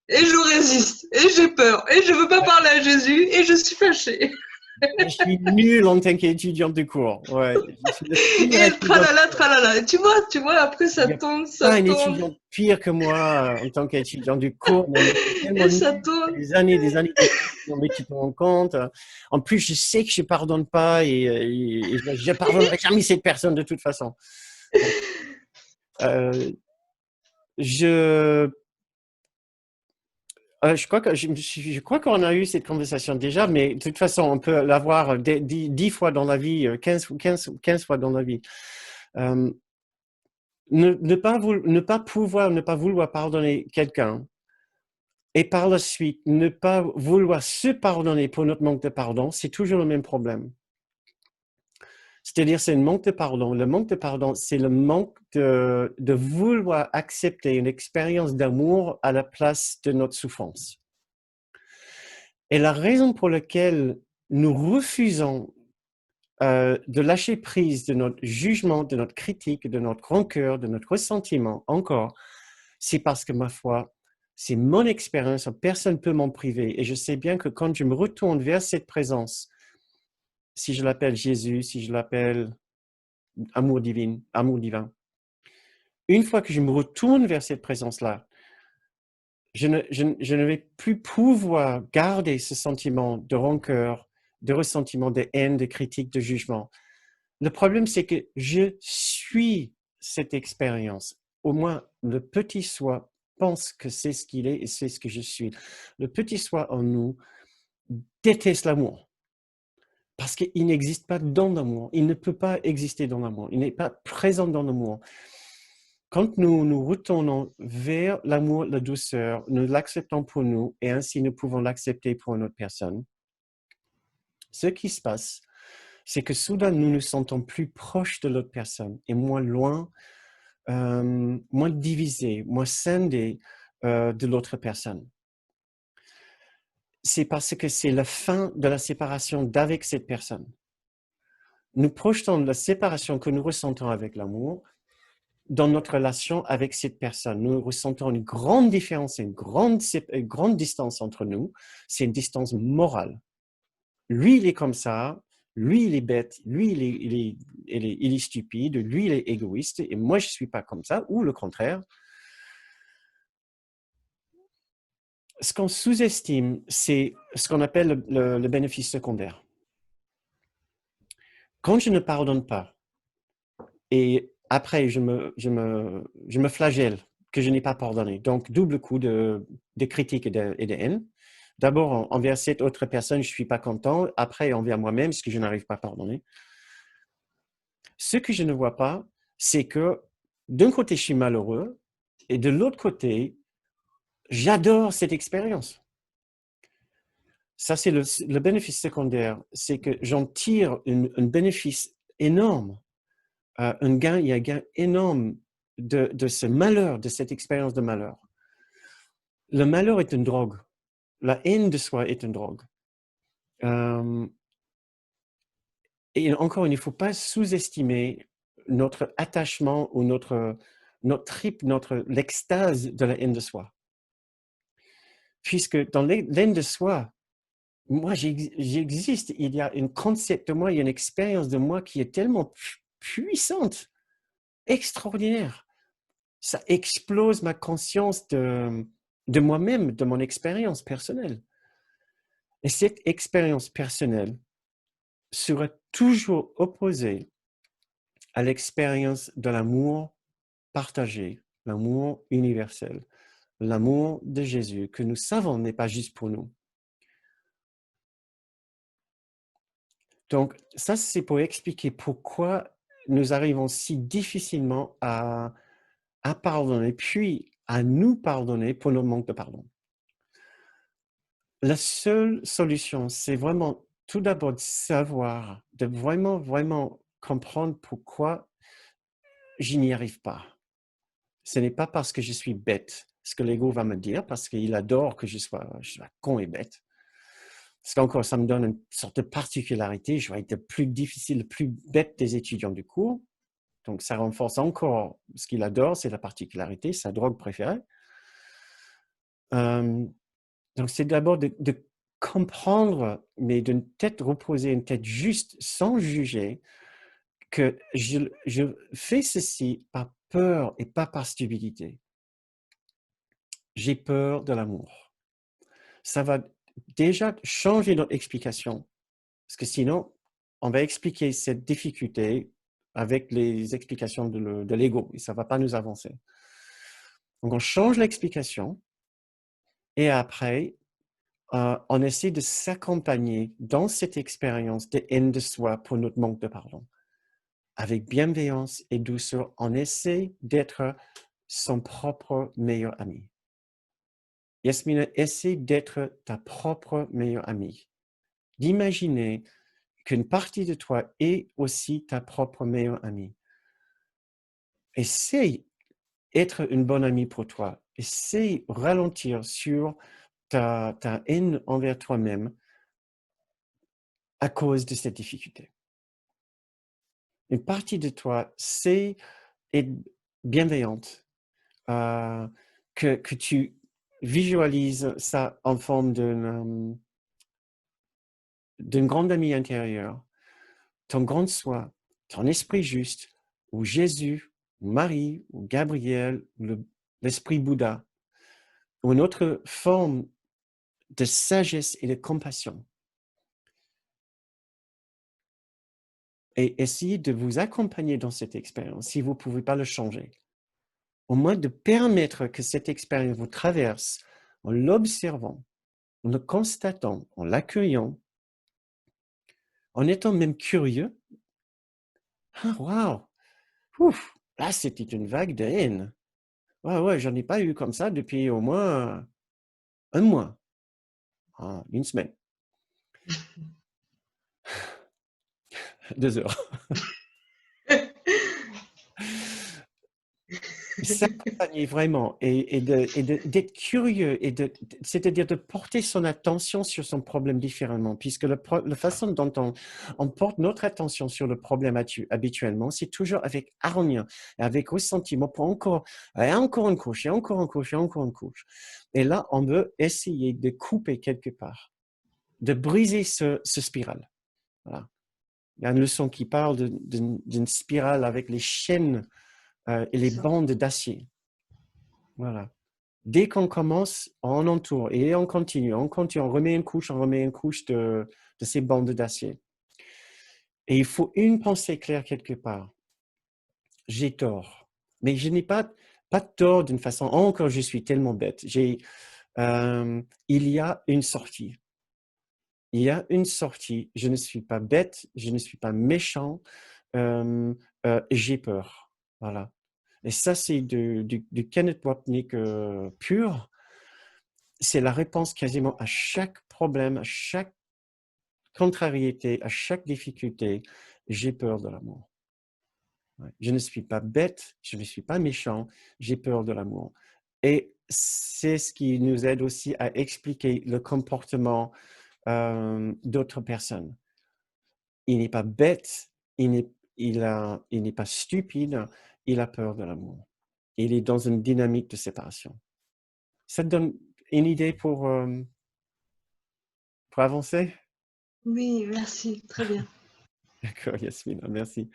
et je résiste, et j'ai peur, et je veux pas parler à Jésus, et je suis fâchée. Je suis nul en tant qu'étudiant de cours. Ouais, je suis le pire Et étudiant de tralala, cours. tralala. Et tu vois, après Il ça n'y a tourne, ça pas un tourne, étudiant pire que moi en tant qu'étudiant du cours, mais on était tellement et ça nuls, tourne. des années d'études, mais tu te rends compte. En plus, je sais que je ne pardonne pas et je ne pardonnerai jamais cette personne de toute façon. Donc, euh, je, je crois qu'on a eu cette conversation déjà, mais de toute façon, on peut l'avoir 10 fois dans la vie, 15 fois dans la vie. Euh, ne pas pouvoir, ne pas vouloir pardonner quelqu'un et par la suite ne pas vouloir se pardonner pour notre manque de pardon, c'est toujours le même problème. C'est-à-dire, c'est un manque de pardon. Le manque de pardon, c'est le manque de vouloir accepter une expérience d'amour à la place de notre souffrance. Et la raison pour laquelle nous refusons de lâcher prise de notre jugement, de notre critique, de notre rancœur, de notre ressentiment encore, c'est parce que, ma foi, c'est mon expérience, personne ne peut m'en priver. Et je sais bien que quand je me retourne vers cette présence, si je l'appelle Jésus, si je l'appelle amour divin, une fois que je me retourne vers cette présence-là, je ne vais plus pouvoir garder ce sentiment de rancœur, de ressentiment, de haine, de critique, de jugement. Le problème, c'est que je suis cette expérience. Au moins, le petit soi pense que c'est ce qu'il est et c'est ce que je suis. Le petit soi en nous déteste l'amour parce qu'il n'existe pas dans l'amour. Il ne peut pas exister dans l'amour. Il n'est pas présent dans l'amour. Quand nous nous retournons vers l'amour, la douceur, nous l'acceptons pour nous et ainsi nous pouvons l'accepter pour une autre personne. Ce qui se passe, c'est que soudain nous nous sentons plus proches de l'autre personne et moins loin, moins divisés, moins scindés de l'autre personne. C'est parce que c'est la fin de la séparation d'avec cette personne. Nous projetons la séparation que nous ressentons avec l'amour dans notre relation avec cette personne. Nous ressentons une grande différence, une grande distance entre nous. C'est une distance morale. Lui, il est comme ça. Lui, il est bête. Lui, il est stupide. Lui, il est égoïste. Et moi, je ne suis pas comme ça. Ou le contraire. Ce qu'on sous-estime, c'est ce qu'on appelle le bénéfice secondaire. Quand je ne pardonne pas, et après, je me flagelle que je n'ai pas pardonné. Donc, double coup de critique et de haine. D'abord, envers cette autre personne, je ne suis pas content. Après, envers moi-même, ce que je n'arrive pas à pardonner. Ce que je ne vois pas, c'est que d'un côté, je suis malheureux et de l'autre côté, j'adore cette expérience. Ça, c'est le bénéfice secondaire. C'est que j'en tire un bénéfice énorme. Il y a un gain énorme de ce malheur, de cette expérience de malheur. Le malheur est une drogue. La haine de soi est une drogue. Et encore, il ne faut pas sous-estimer notre attachement ou notre trip, l'extase de la haine de soi. Puisque dans l'haine de soi, moi, j'existe. Il y a un concept de moi, il y a une expérience de moi qui est tellement puissante, extraordinaire. Ça explose ma conscience de moi-même, de mon expérience personnelle. Et cette expérience personnelle sera toujours opposée à l'expérience de l'amour partagé, l'amour universel, l'amour de Jésus que nous savons n'est pas juste pour nous. Donc, ça, c'est pour expliquer pourquoi nous arrivons si difficilement à pardonner, puis à nous pardonner pour nos manques de pardon. La seule solution, c'est vraiment tout d'abord de savoir, de vraiment, vraiment comprendre pourquoi je n'y arrive pas. Ce n'est pas parce que je suis bête, ce que l'ego va me dire, parce qu'il adore que je sois con et bête. Parce qu'encore, ça me donne une sorte de particularité. Je vais être le plus difficile, le plus bête des étudiants du cours. Donc, ça renforce encore ce qu'il adore, c'est la particularité, sa drogue préférée. Donc, c'est d'abord de comprendre, mais d'une tête reposée, une tête juste, sans juger, que je fais ceci par peur et pas par stupidité. J'ai peur de l'amour. Ça va déjà changer notre explication, parce que sinon, on va expliquer cette difficulté avec les explications de l'ego, et ça ne va pas nous avancer. Donc, on change l'explication, et après, on essaie de s'accompagner dans cette expérience de haine de soi pour notre manque de pardon. Avec bienveillance et douceur, on essaie d'être son propre meilleur ami. Yasmina, essaie d'être ta propre meilleure amie. D'imaginer qu'une partie de toi est aussi ta propre meilleure amie. Essaie d'être une bonne amie pour toi. Essaie de ralentir sur ta haine envers toi-même à cause de cette difficulté. Une partie de toi, c'est être bienveillante, que tu visualises ça en forme d'une grande amie intérieure, ton grand soi, ton esprit juste, ou Jésus, ou Marie, ou Gabriel, ou l'esprit Bouddha, ou une autre forme de sagesse et de compassion. Et essayez de vous accompagner dans cette expérience si vous ne pouvez pas le changer. Au moins de permettre que cette expérience vous traverse en l'observant, en le constatant, en l'accueillant, en étant même curieux. Ah, waouh! Là, c'était une vague de haine. Ouais, j'en ai pas eu comme ça depuis au moins un mois, une semaine, 2 heures. S'accompagner vraiment et d'être curieux, c'est-à-dire de porter son attention sur son problème différemment, puisque la façon dont on porte notre attention sur le problème habituellement, c'est toujours avec hargne, avec ressentiment pour encore une couche, et encore une couche, et encore une couche. Et là, on veut essayer de couper quelque part, de briser ce spirale. Voilà. Il y a une leçon qui parle d'une spirale avec les chaînes et les bandes d'acier. Voilà. Dès qu'on commence, on entoure et on continue, on remet une couche de ces bandes d'acier. Et il faut une pensée claire quelque part. J'ai tort. Mais je n'ai pas tort d'une façon, encore je suis tellement bête. Il y a une sortie. Il y a une sortie. Je ne suis pas bête, je ne suis pas méchant, j'ai peur. Voilà. Et ça, c'est du Kenneth Wapnick pur. C'est la réponse quasiment à chaque problème, à chaque contrariété, à chaque difficulté. J'ai peur de l'amour. Ouais. Je ne suis pas bête, je ne suis pas méchant, j'ai peur de l'amour. Et c'est ce qui nous aide aussi à expliquer le comportement d'autres personnes. Il n'est pas bête, il n'est pas stupide, il a peur de l'amour. Il est dans une dynamique de séparation. Ça te donne une idée pour avancer? Oui, merci, très bien. D'accord, Yasmina, merci.